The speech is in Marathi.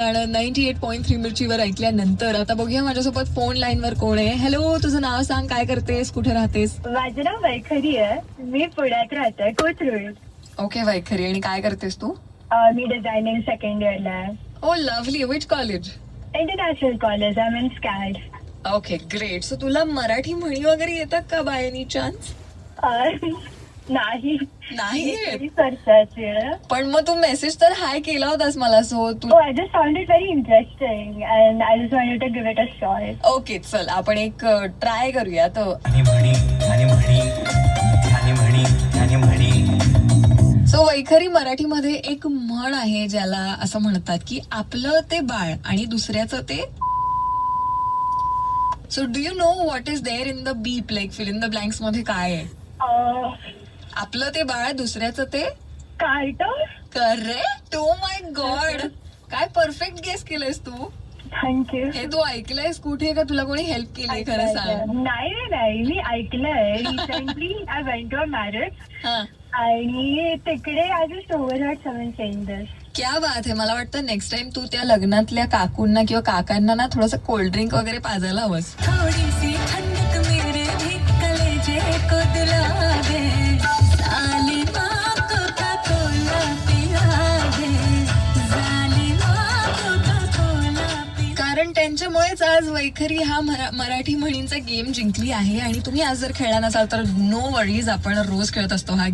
98.3 मिरचीवर ऐकल्यानंतर आता बघूया माझ्यासोबत फोन लाईन वर कोण आहे. हॅलो, तुझं नाव सांग, काय करतेस, कुठे राहतेस? माझं नाव वैखरी आहे. मी पुण्यात राहते, कोथरूड. ओके वैखरी, आणि काय करतेस तू? मी डिझायनिंग सेकंड इयरला आहे. Oh lovely, which college? International college, I mean SCAD. Okay great. So तुला मराठी म्हणी वगैरे येतात का बाय एनी चान्स? नाही नाही येत. सरसाची आहे. पण मग तू मेसेज तर हाय केला होतास मला, सो तू I just found it very interesting and I just wanted to give it a shot. Okay चल आपण एक ट्राय करूया. तर सो वैखरी, मराठीमध्ये एक म्हण आहे ज्याला असं म्हणतात की आपलं ते बाळ आणि दुसऱ्याचं ते. So do you know what is there in the beep, like fill in the blanks मध्ये काय आहे? आपलं ते बाळ, दुसऱ्याचं ते cartoon. Correct. Oh my God, काय परफेक्ट गेस केलंयस तू. थँक्यू. हे तू ऐकलंयस कुठे का तुला कोणी हेल्प केली, खरं सांग. नाही मी ऐकलंय. Recently I went to a marriage हा, आणि तिकडे I just overheard someone saying this. क्या बात आहे. मला वाटतं नेक्स्ट टाइम तू त्या लग्नातल्या काकूंना किंवा काकांना ना थोडंसं कोल्ड ड्रिंक वगैरे पाजायला हवंस. थोडीशी थंडक मेरे भी कलेजे को दिला दे, जालिमा कोका-कोला पिला दे, जालिमा कोका-कोला पिला. कारण त्यांच्यामुळेच आज वैखरी हा मराठी म्हणींचा गेम जिंकली आहे. आणि तुम्ही आज जर खेळला नसाल तर नो वरीज, आपण रोज खेळत असतो हा गेम.